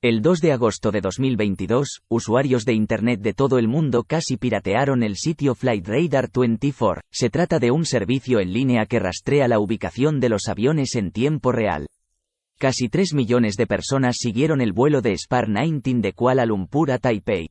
El 2 de agosto de 2022, usuarios de Internet de todo el mundo casi piratearon el sitio Flightradar 24. Se trata de un servicio en línea que rastrea la ubicación de los aviones en tiempo real. Casi 3 millones de personas siguieron el vuelo de Spar 19 de Kuala Lumpur a Taipei.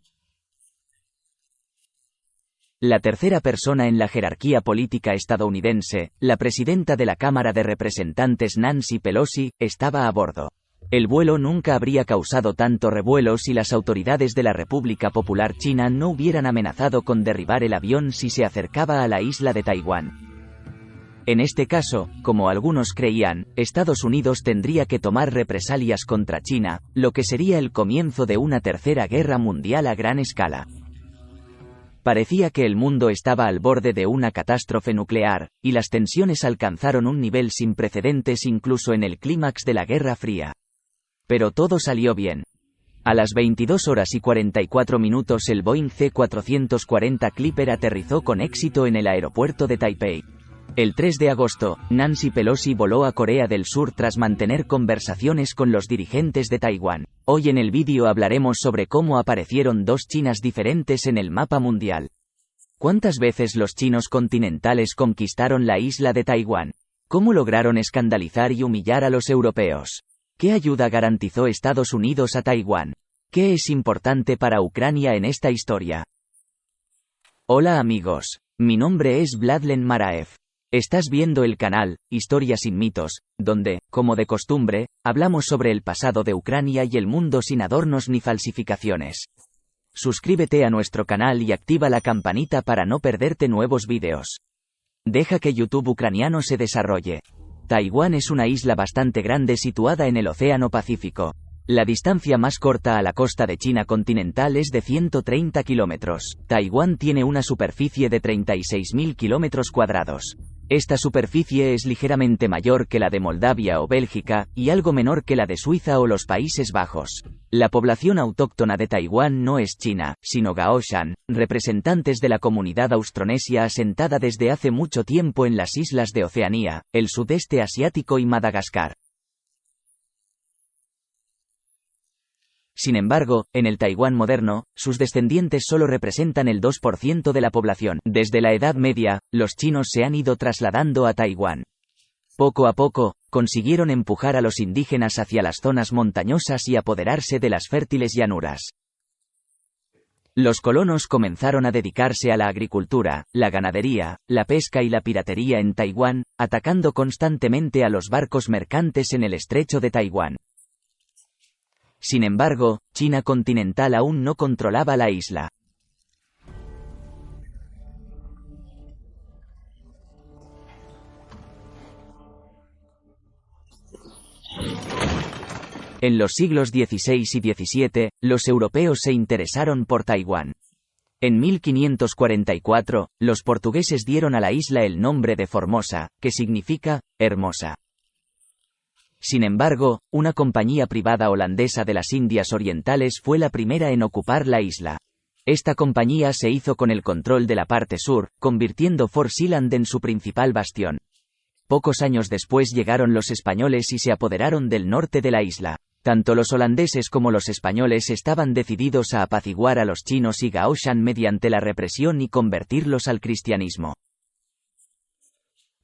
La tercera persona en la jerarquía política estadounidense, la presidenta de la Cámara de Representantes Nancy Pelosi, estaba a bordo. El vuelo nunca habría causado tanto revuelo si las autoridades de la República Popular China no hubieran amenazado con derribar el avión si se acercaba a la isla de Taiwán. En este caso, como algunos creían, Estados Unidos tendría que tomar represalias contra China, lo que sería el comienzo de una tercera guerra mundial a gran escala. Parecía que el mundo estaba al borde de una catástrofe nuclear, y las tensiones alcanzaron un nivel sin precedentes incluso en el clímax de la Guerra Fría. Pero todo salió bien. A las 22 horas y 44 minutos el Boeing C-440 Clipper aterrizó con éxito en el aeropuerto de Taipei. El 3 de agosto, Nancy Pelosi voló a Corea del Sur tras mantener conversaciones con los dirigentes de Taiwán. Hoy en el vídeo hablaremos sobre cómo aparecieron dos Chinas diferentes en el mapa mundial. ¿Cuántas veces los chinos continentales conquistaron la isla de Taiwán? ¿Cómo lograron escandalizar y humillar a los europeos? ¿Qué ayuda garantizó Estados Unidos a Taiwán? ¿Qué es importante para Ucrania en esta historia? Hola amigos, mi nombre es Vladlen Maraev. Estás viendo el canal, Historia sin mitos, donde, como de costumbre, hablamos sobre el pasado de Ucrania y el mundo sin adornos ni falsificaciones. Suscríbete a nuestro canal y activa la campanita para no perderte nuevos vídeos. Deja que YouTube ucraniano se desarrolle. Taiwán es una isla bastante grande situada en el Océano Pacífico. La distancia más corta a la costa de China continental es de 130 kilómetros. Taiwán tiene una superficie de 36.000 kilómetros cuadrados. Esta superficie es ligeramente mayor que la de Moldavia o Bélgica, y algo menor que la de Suiza o los Países Bajos. La población autóctona de Taiwán no es china, sino gaoshan, representantes de la comunidad austronesia asentada desde hace mucho tiempo en las islas de Oceanía, el sudeste asiático y Madagascar. Sin embargo, en el Taiwán moderno, sus descendientes solo representan el 2% de la población. Desde la Edad Media, los chinos se han ido trasladando a Taiwán. Poco a poco, consiguieron empujar a los indígenas hacia las zonas montañosas y apoderarse de las fértiles llanuras. Los colonos comenzaron a dedicarse a la agricultura, la ganadería, la pesca y la piratería en Taiwán, atacando constantemente a los barcos mercantes en el estrecho de Taiwán. Sin embargo, China continental aún no controlaba la isla. En los siglos XVI y XVII, los europeos se interesaron por Taiwán. En 1544, los portugueses dieron a la isla el nombre de Formosa, que significa hermosa. Sin embargo, una compañía privada holandesa de las Indias Orientales fue la primera en ocupar la isla. Esta compañía se hizo con el control de la parte sur, convirtiendo Fort Zeeland en su principal bastión. Pocos años después llegaron los españoles y se apoderaron del norte de la isla. Tanto los holandeses como los españoles estaban decididos a apaciguar a los chinos y gaoshan mediante la represión y convertirlos al cristianismo.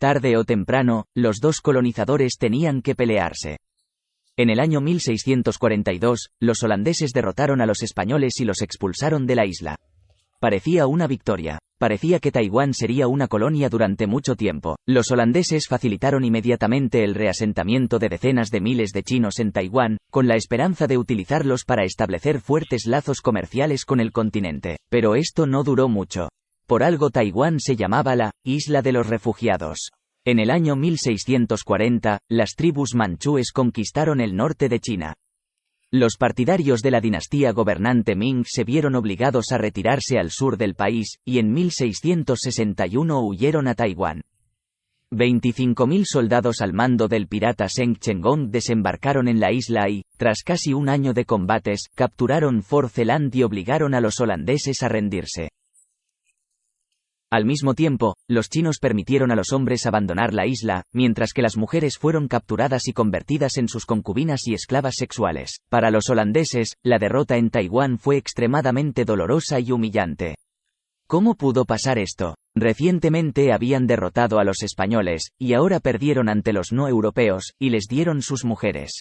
Tarde o temprano, los dos colonizadores tenían que pelearse. En el año 1642, los holandeses derrotaron a los españoles y los expulsaron de la isla. Parecía una victoria. Parecía que Taiwán sería una colonia durante mucho tiempo. Los holandeses facilitaron inmediatamente el reasentamiento de decenas de miles de chinos en Taiwán, con la esperanza de utilizarlos para establecer fuertes lazos comerciales con el continente. Pero esto no duró mucho. Por algo Taiwán se llamaba la Isla de los Refugiados. En el año 1640, las tribus manchúes conquistaron el norte de China. Los partidarios de la dinastía gobernante Ming se vieron obligados a retirarse al sur del país, y en 1661 huyeron a Taiwán. 25.000 soldados al mando del pirata Zheng Chenggong desembarcaron en la isla y, tras casi un año de combates, capturaron Fort Zeeland y obligaron a los holandeses a rendirse. Al mismo tiempo, los chinos permitieron a los hombres abandonar la isla, mientras que las mujeres fueron capturadas y convertidas en sus concubinas y esclavas sexuales. Para los holandeses, la derrota en Taiwán fue extremadamente dolorosa y humillante. ¿Cómo pudo pasar esto? Recientemente habían derrotado a los españoles, y ahora perdieron ante los no europeos, y les dieron sus mujeres.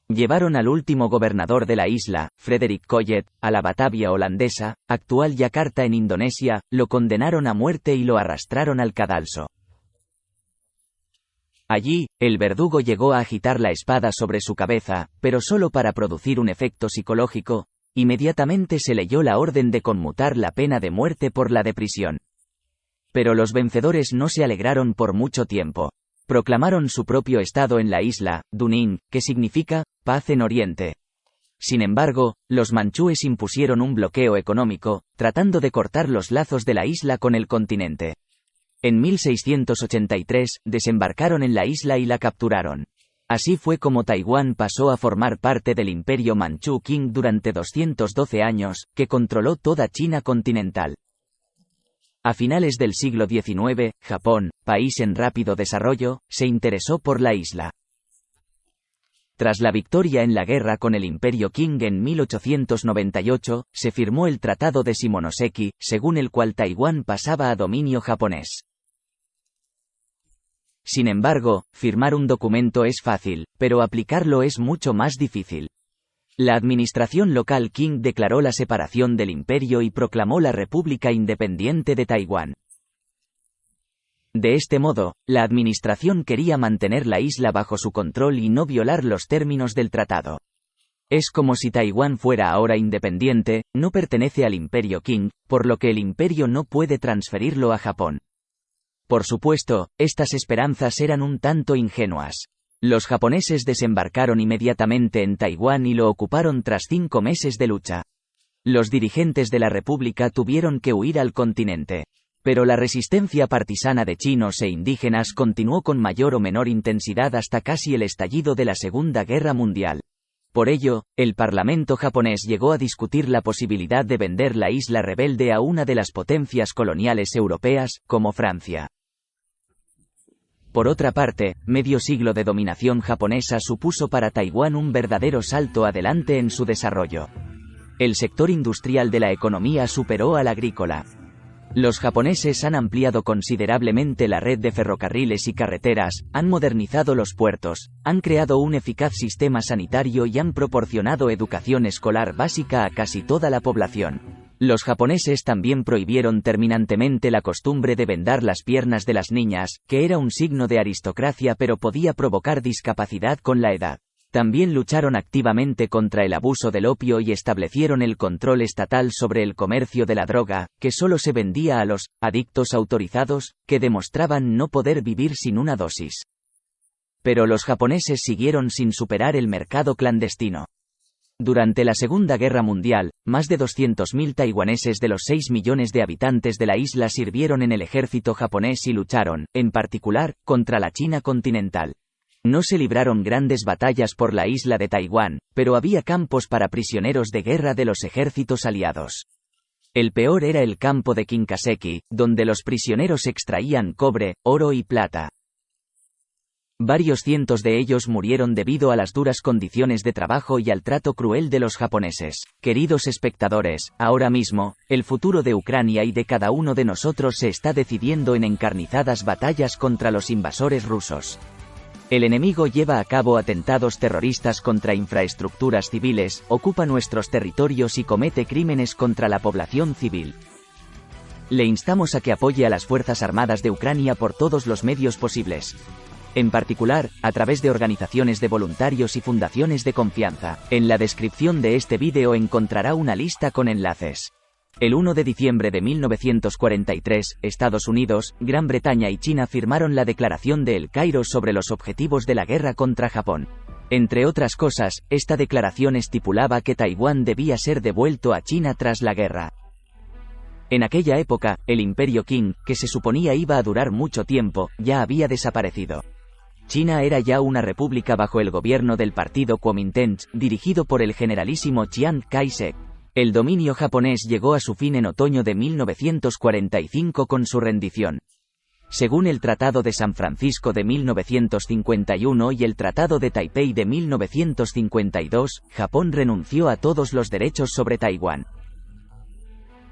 Llevaron al último gobernador de la isla, Frederick Collet, a la Batavia holandesa, actual Yakarta en Indonesia, lo condenaron a muerte y lo arrastraron al cadalso. Allí, el verdugo llegó a agitar la espada sobre su cabeza, pero solo para producir un efecto psicológico. Inmediatamente se leyó la orden de conmutar la pena de muerte por la de prisión. Pero los vencedores no se alegraron por mucho tiempo. Proclamaron su propio estado en la isla, Duning, que significa paz en Oriente. Sin embargo, los manchúes impusieron un bloqueo económico, tratando de cortar los lazos de la isla con el continente. En 1683, desembarcaron en la isla y la capturaron. Así fue como Taiwán pasó a formar parte del Imperio Manchú Qing durante 212 años, que controló toda China continental. A finales del siglo XIX, Japón, país en rápido desarrollo, se interesó por la isla. Tras la victoria en la guerra con el Imperio Qing en 1898, se firmó el Tratado de Shimonoseki, según el cual Taiwán pasaba a dominio japonés. Sin embargo, firmar un documento es fácil, pero aplicarlo es mucho más difícil. La administración local Qing declaró la separación del imperio y proclamó la República Independiente de Taiwán. De este modo, la administración quería mantener la isla bajo su control y no violar los términos del tratado. Es como si Taiwán fuera ahora independiente, no pertenece al imperio Qing, por lo que el imperio no puede transferirlo a Japón. Por supuesto, estas esperanzas eran un tanto ingenuas. Los japoneses desembarcaron inmediatamente en Taiwán y lo ocuparon tras 5 meses de lucha. Los dirigentes de la República tuvieron que huir al continente. Pero la resistencia partisana de chinos e indígenas continuó con mayor o menor intensidad hasta casi el estallido de la Segunda Guerra Mundial. Por ello, el Parlamento japonés llegó a discutir la posibilidad de vender la isla rebelde a una de las potencias coloniales europeas, como Francia. Por otra parte, medio siglo de dominación japonesa supuso para Taiwán un verdadero salto adelante en su desarrollo. El sector industrial de la economía superó al agrícola. Los japoneses han ampliado considerablemente la red de ferrocarriles y carreteras, han modernizado los puertos, han creado un eficaz sistema sanitario y han proporcionado educación escolar básica a casi toda la población. Los japoneses también prohibieron terminantemente la costumbre de vendar las piernas de las niñas, que era un signo de aristocracia pero podía provocar discapacidad con la edad. También lucharon activamente contra el abuso del opio y establecieron el control estatal sobre el comercio de la droga, que solo se vendía a los adictos autorizados, que demostraban no poder vivir sin una dosis. Pero los japoneses siguieron sin superar el mercado clandestino. Durante la Segunda Guerra Mundial, más de 200.000 taiwaneses de los 6 millones de habitantes de la isla sirvieron en el ejército japonés y lucharon, en particular, contra la China continental. No se libraron grandes batallas por la isla de Taiwán, pero había campos para prisioneros de guerra de los ejércitos aliados. El peor era el campo de Kinkaseki, donde los prisioneros extraían cobre, oro y plata. Varios cientos de ellos murieron debido a las duras condiciones de trabajo y al trato cruel de los japoneses. Queridos espectadores, ahora mismo, el futuro de Ucrania y de cada uno de nosotros se está decidiendo en encarnizadas batallas contra los invasores rusos. El enemigo lleva a cabo atentados terroristas contra infraestructuras civiles, ocupa nuestros territorios y comete crímenes contra la población civil. Le instamos a que apoye a las Fuerzas Armadas de Ucrania por todos los medios posibles. En particular, a través de organizaciones de voluntarios y fundaciones de confianza. En la descripción de este vídeo encontrará una lista con enlaces. El 1 de diciembre de 1943, Estados Unidos, Gran Bretaña y China firmaron la Declaración de El Cairo sobre los objetivos de la guerra contra Japón. Entre otras cosas, esta declaración estipulaba que Taiwán debía ser devuelto a China tras la guerra. En aquella época, el Imperio Qing, que se suponía iba a durar mucho tiempo, ya había desaparecido. China era ya una república bajo el gobierno del partido Kuomintang, dirigido por el generalísimo Chiang Kai-shek. El dominio japonés llegó a su fin en otoño de 1945 con su rendición. Según el Tratado de San Francisco de 1951 y el Tratado de Taipei de 1952, Japón renunció a todos los derechos sobre Taiwán.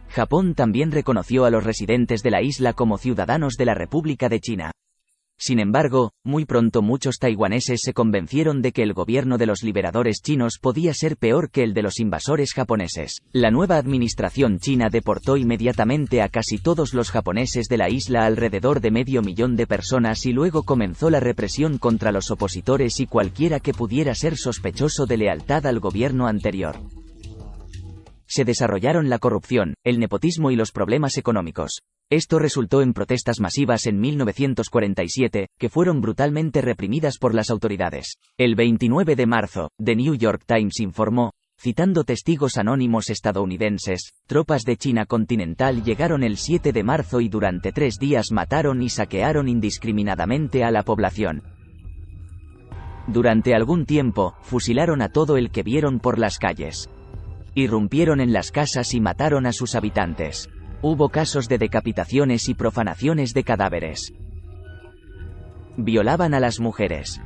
Japón también reconoció a los residentes de la isla como ciudadanos de la República de China. Sin embargo, muy pronto muchos taiwaneses se convencieron de que el gobierno de los liberadores chinos podía ser peor que el de los invasores japoneses. La nueva administración china deportó inmediatamente a casi todos los japoneses de la isla, alrededor de 500.000 de personas, y luego comenzó la represión contra los opositores y cualquiera que pudiera ser sospechoso de lealtad al gobierno anterior. Se desarrollaron la corrupción, el nepotismo y los problemas económicos. Esto resultó en protestas masivas en 1947, que fueron brutalmente reprimidas por las autoridades. El 29 de marzo, The New York Times informó, citando testigos anónimos estadounidenses, tropas de China continental llegaron el 7 de marzo y durante 3 días mataron y saquearon indiscriminadamente a la población. Durante algún tiempo, fusilaron a todo el que vieron por las calles. Irrumpieron en las casas y mataron a sus habitantes. Hubo casos de decapitaciones y profanaciones de cadáveres. Violaban a las mujeres.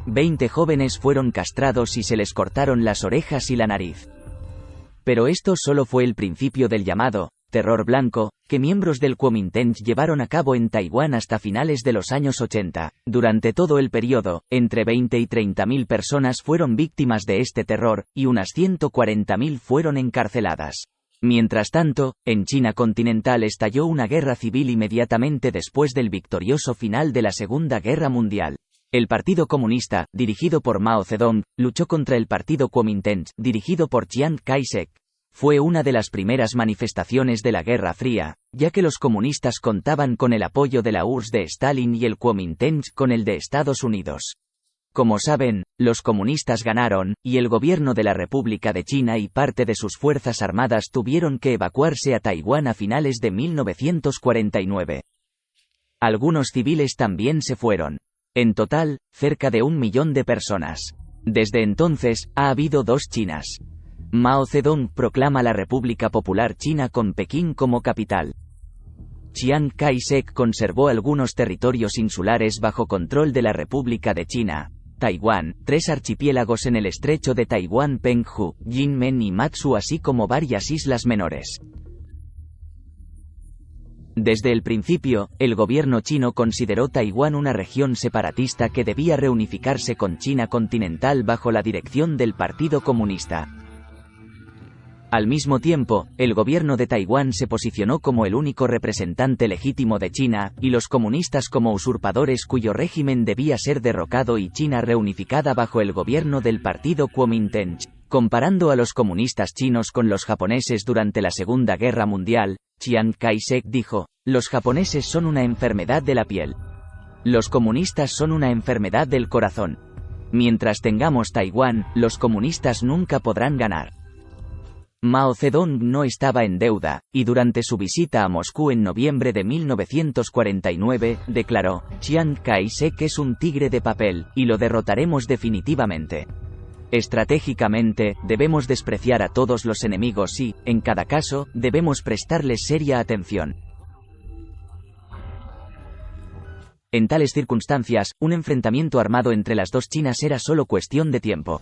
20 jóvenes fueron castrados y se les cortaron las orejas y la nariz. Pero esto solo fue el principio del llamado terror blanco, que miembros del Kuomintang llevaron a cabo en Taiwán hasta finales de los años 80. Durante todo el periodo, entre 20 y 30.000 personas fueron víctimas de este terror, y unas 140.000 fueron encarceladas. Mientras tanto, en China continental estalló una guerra civil inmediatamente después del victorioso final de la Segunda Guerra Mundial. El Partido Comunista, dirigido por Mao Zedong, luchó contra el Partido Kuomintang, dirigido por Chiang Kai-shek. Fue una de las primeras manifestaciones de la Guerra Fría, ya que los comunistas contaban con el apoyo de la URSS de Stalin y el Kuomintang con el de Estados Unidos. Como saben, los comunistas ganaron, y el gobierno de la República de China y parte de sus fuerzas armadas tuvieron que evacuarse a Taiwán a finales de 1949. Algunos civiles también se fueron. En total, cerca de 1 millón de personas. Desde entonces, ha habido 2 Chinas. Mao Zedong proclama la República Popular China con Pekín como capital. Chiang Kai-shek conservó algunos territorios insulares bajo control de la República de China. Taiwán, 3 archipiélagos en el estrecho de Taiwán, Penghu, Jinmen y Matsu, así como varias islas menores. Desde el principio, el gobierno chino consideró Taiwán una región separatista que debía reunificarse con China continental bajo la dirección del Partido Comunista. Al mismo tiempo, el gobierno de Taiwán se posicionó como el único representante legítimo de China, y los comunistas como usurpadores cuyo régimen debía ser derrocado y China reunificada bajo el gobierno del Partido Kuomintang. Comparando a los comunistas chinos con los japoneses durante la Segunda Guerra Mundial, Chiang Kai-shek dijo, los japoneses son una enfermedad de la piel. Los comunistas son una enfermedad del corazón. Mientras tengamos Taiwán, los comunistas nunca podrán ganar. Mao Zedong no estaba en deuda, y durante su visita a Moscú en noviembre de 1949, declaró, Chiang Kai-shek es un tigre de papel, y lo derrotaremos definitivamente. Estratégicamente, debemos despreciar a todos los enemigos y, en cada caso, debemos prestarles seria atención. En tales circunstancias, un enfrentamiento armado entre las 2 Chinas era solo cuestión de tiempo.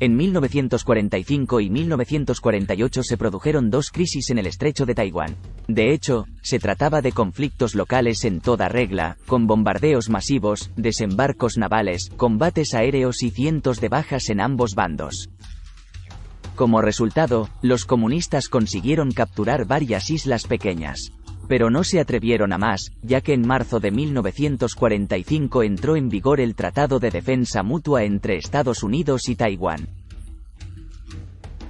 En 1945 y 1948 se produjeron 2 crisis en el estrecho de Taiwán. De hecho, se trataba de conflictos locales en toda regla, con bombardeos masivos, desembarcos navales, combates aéreos y cientos de bajas en ambos bandos. Como resultado, los comunistas consiguieron capturar varias islas pequeñas. Pero no se atrevieron a más, ya que en marzo de 1945 entró en vigor el Tratado de Defensa Mutua entre Estados Unidos y Taiwán.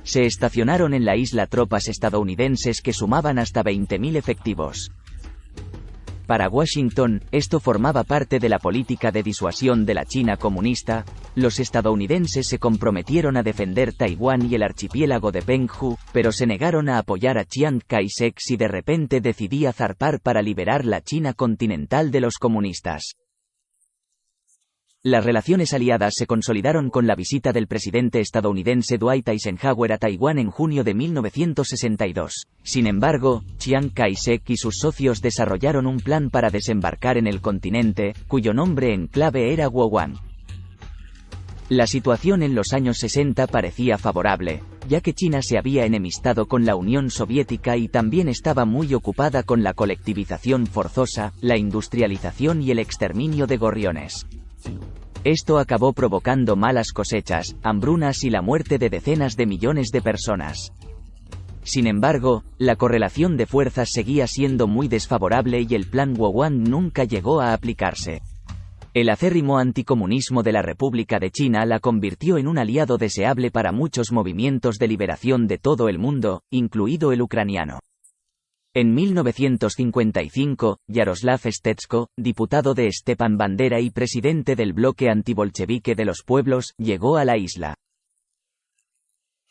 Se estacionaron en la isla tropas estadounidenses que sumaban hasta 20.000 efectivos. Para Washington, esto formaba parte de la política de disuasión de la China comunista. Los estadounidenses se comprometieron a defender Taiwán y el archipiélago de Penghu, pero se negaron a apoyar a Chiang Kai-shek si de repente decidía zarpar para liberar la China continental de los comunistas. Las relaciones aliadas se consolidaron con la visita del presidente estadounidense Dwight Eisenhower a Taiwán en junio de 1962. Sin embargo, Chiang Kai-shek y sus socios desarrollaron un plan para desembarcar en el continente, cuyo nombre en clave era Guowan. La situación en los años 60 parecía favorable, ya que China se había enemistado con la Unión Soviética y también estaba muy ocupada con la colectivización forzosa, la industrialización y el exterminio de gorriones. Esto acabó provocando malas cosechas, hambrunas y la muerte de decenas de millones de personas. Sin embargo, la correlación de fuerzas seguía siendo muy desfavorable y el Plan Guowan nunca llegó a aplicarse. El acérrimo anticomunismo de la República de China la convirtió en un aliado deseable para muchos movimientos de liberación de todo el mundo, incluido el ucraniano. En 1955, Yaroslav Stetsko, diputado de Stepan Bandera y presidente del bloque antibolchevique de los pueblos, llegó a la isla.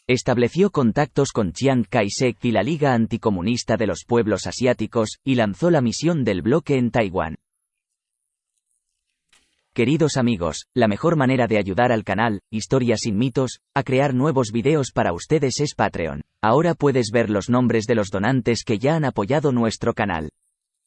Estableció contactos con Chiang Kai-shek y la Liga Anticomunista de los Pueblos Asiáticos, y lanzó la misión del bloque en Taiwán. Queridos amigos, la mejor manera de ayudar al canal, Historias sin mitos, a crear nuevos videos para ustedes es Patreon. Ahora puedes ver los nombres de los donantes que ya han apoyado nuestro canal.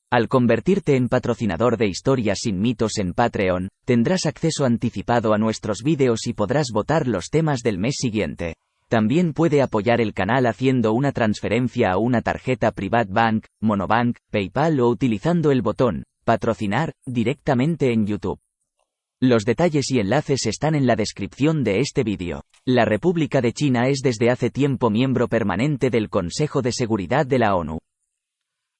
Al convertirte en patrocinador de Historias sin mitos en Patreon, tendrás acceso anticipado a nuestros videos y podrás votar los temas del mes siguiente. También puede apoyar el canal haciendo una transferencia a una tarjeta Private Bank, Monobank, PayPal o utilizando el botón Patrocinar directamente en YouTube. Los detalles y enlaces están en la descripción de este vídeo. La República de China es desde hace tiempo miembro permanente del Consejo de Seguridad de la ONU.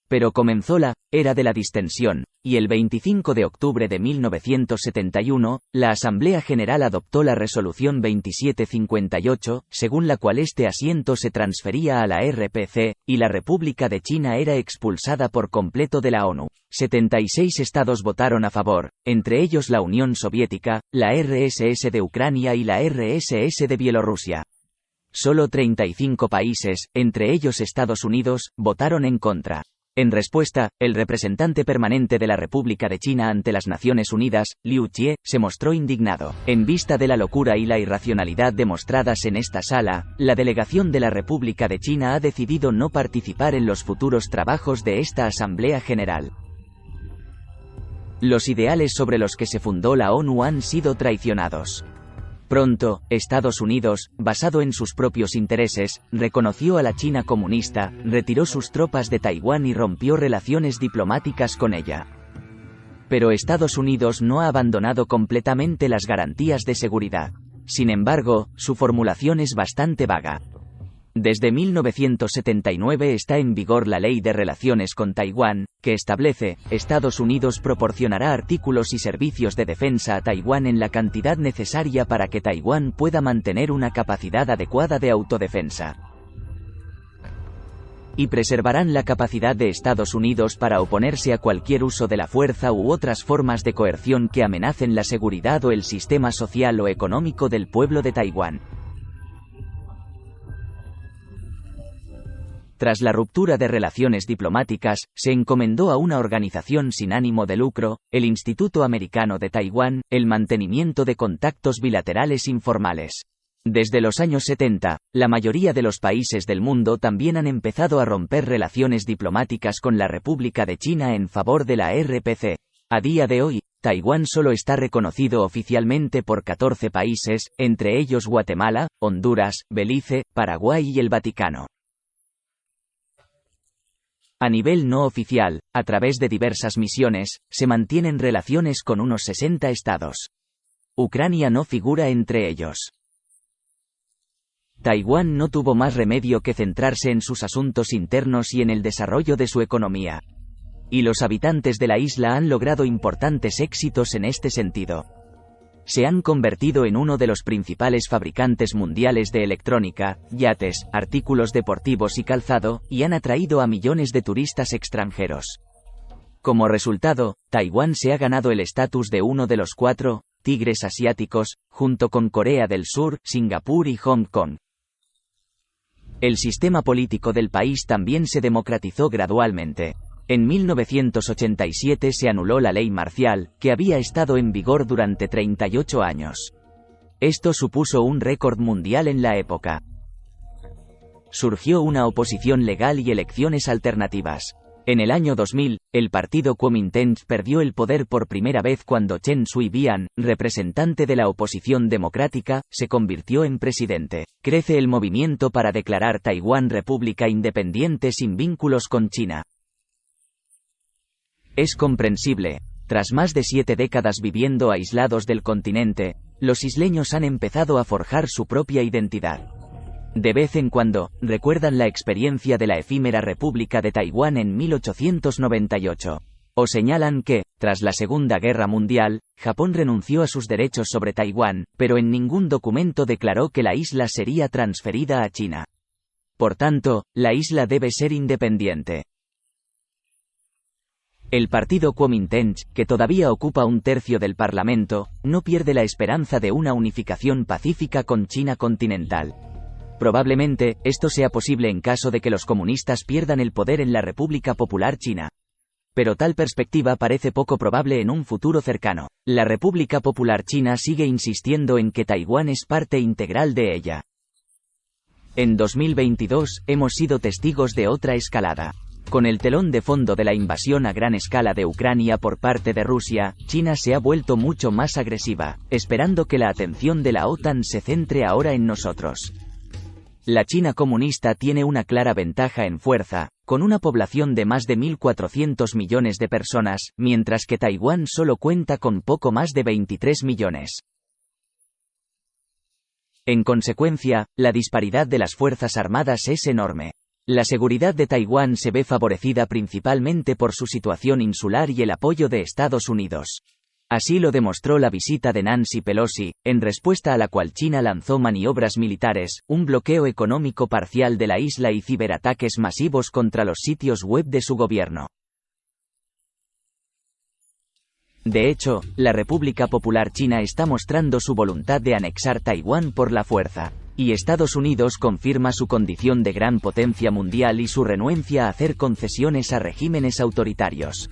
Pero comenzó la era de la distensión, y el 25 de octubre de 1971, la Asamblea General adoptó la Resolución 2758, según la cual este asiento se transfería a la RPC, y la República de China era expulsada por completo de la ONU. 76 estados votaron a favor, entre ellos la Unión Soviética, la RSS de Ucrania y la RSS de Bielorrusia. Solo 35 países, entre ellos Estados Unidos, votaron en contra. En respuesta, el representante permanente de la República de China ante las Naciones Unidas, Liu Jie, se mostró indignado. En vista de la locura y la irracionalidad demostradas en esta sala, la delegación de la República de China ha decidido no participar en los futuros trabajos de esta Asamblea General. Los ideales sobre los que se fundó la ONU han sido traicionados. Pronto, Estados Unidos, basado en sus propios intereses, reconoció a la China comunista, retiró sus tropas de Taiwán y rompió relaciones diplomáticas con ella. Pero Estados Unidos no ha abandonado completamente las garantías de seguridad. Sin embargo, su formulación es bastante vaga. Desde 1979 está en vigor la Ley de Relaciones con Taiwán, que establece, Estados Unidos proporcionará artículos y servicios de defensa a Taiwán en la cantidad necesaria para que Taiwán pueda mantener una capacidad adecuada de autodefensa. Y preservarán la capacidad de Estados Unidos para oponerse a cualquier uso de la fuerza u otras formas de coerción que amenacen la seguridad o el sistema social o económico del pueblo de Taiwán. Tras la ruptura de relaciones diplomáticas, se encomendó a una organización sin ánimo de lucro, el Instituto Americano de Taiwán, el mantenimiento de contactos bilaterales informales. Desde los años 70, la mayoría de los países del mundo también han empezado a romper relaciones diplomáticas con la República de China en favor de la RPC. A día de hoy, Taiwán solo está reconocido oficialmente por 14 países, entre ellos Guatemala, Honduras, Belice, Paraguay y el Vaticano. A nivel no oficial, a través de diversas misiones, se mantienen relaciones con unos 60 estados. Ucrania no figura entre ellos. Taiwán no tuvo más remedio que centrarse en sus asuntos internos y en el desarrollo de su economía. Y los habitantes de la isla han logrado importantes éxitos en este sentido. Se han convertido en uno de los principales fabricantes mundiales de electrónica, yates, artículos deportivos y calzado, y han atraído a millones de turistas extranjeros. Como resultado, Taiwán se ha ganado el estatus de uno de los 4 tigres asiáticos, junto con Corea del Sur, Singapur y Hong Kong. El sistema político del país también se democratizó gradualmente. En 1987 se anuló la ley marcial, que había estado en vigor durante 38 años. Esto supuso un récord mundial en la época. Surgió una oposición legal y elecciones alternativas. En el año 2000, el partido Kuomintang perdió el poder por primera vez cuando Chen Shui-bian, representante de la oposición democrática, se convirtió en presidente. Crece el movimiento para declarar Taiwán república independiente sin vínculos con China. Es comprensible. Tras más de 7 décadas viviendo aislados del continente, los isleños han empezado a forjar su propia identidad. De vez en cuando, recuerdan la experiencia de la efímera República de Taiwán en 1898. O señalan que, tras la Segunda Guerra Mundial, Japón renunció a sus derechos sobre Taiwán, pero en ningún documento declaró que la isla sería transferida a China. Por tanto, la isla debe ser independiente. El partido Kuomintang, que todavía ocupa 1/3 del Parlamento, no pierde la esperanza de una unificación pacífica con China continental. Probablemente, esto sea posible en caso de que los comunistas pierdan el poder en la República Popular China. Pero tal perspectiva parece poco probable en un futuro cercano. La República Popular China sigue insistiendo en que Taiwán es parte integral de ella. En 2022, hemos sido testigos de otra escalada. Con el telón de fondo de la invasión a gran escala de Ucrania por parte de Rusia, China se ha vuelto mucho más agresiva, esperando que la atención de la OTAN se centre ahora en nosotros. La China comunista tiene una clara ventaja en fuerza, con una población de más de 1.400 millones de personas, mientras que Taiwán solo cuenta con poco más de 23 millones. En consecuencia, la disparidad de las fuerzas armadas es enorme. La seguridad de Taiwán se ve favorecida principalmente por su situación insular y el apoyo de Estados Unidos. Así lo demostró la visita de Nancy Pelosi, en respuesta a la cual China lanzó maniobras militares, un bloqueo económico parcial de la isla y ciberataques masivos contra los sitios web de su gobierno. De hecho, la República Popular China está mostrando su voluntad de anexar Taiwán por la fuerza, y Estados Unidos confirma su condición de gran potencia mundial y su renuencia a hacer concesiones a regímenes autoritarios.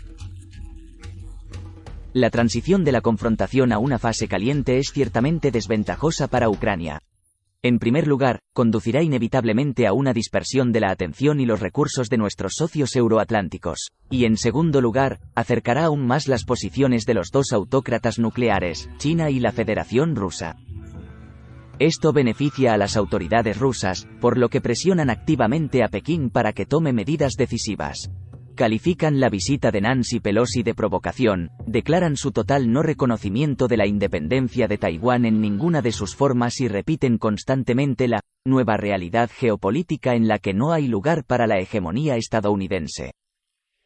La transición de la confrontación a una fase caliente es ciertamente desventajosa para Ucrania. En primer lugar, conducirá inevitablemente a una dispersión de la atención y los recursos de nuestros socios euroatlánticos, y en segundo lugar, acercará aún más las posiciones de los dos autócratas nucleares, China y la Federación Rusa. Esto beneficia a las autoridades rusas, por lo que presionan activamente a Pekín para que tome medidas decisivas. Califican la visita de Nancy Pelosi de provocación, declaran su total no reconocimiento de la independencia de Taiwán en ninguna de sus formas y repiten constantemente la nueva realidad geopolítica en la que no hay lugar para la hegemonía estadounidense.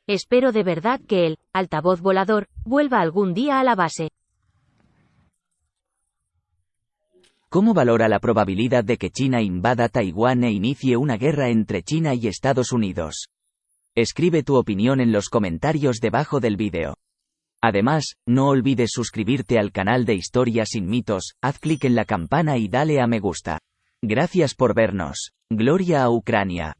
Espero de verdad que el altavoz volador vuelva algún día a la base. ¿Cómo valora la probabilidad de que China invada Taiwán e inicie una guerra entre China y Estados Unidos? Escribe tu opinión en los comentarios debajo del vídeo. Además, no olvides suscribirte al canal de Historia sin mitos, haz clic en la campana y dale a me gusta. Gracias por vernos. Gloria a Ucrania.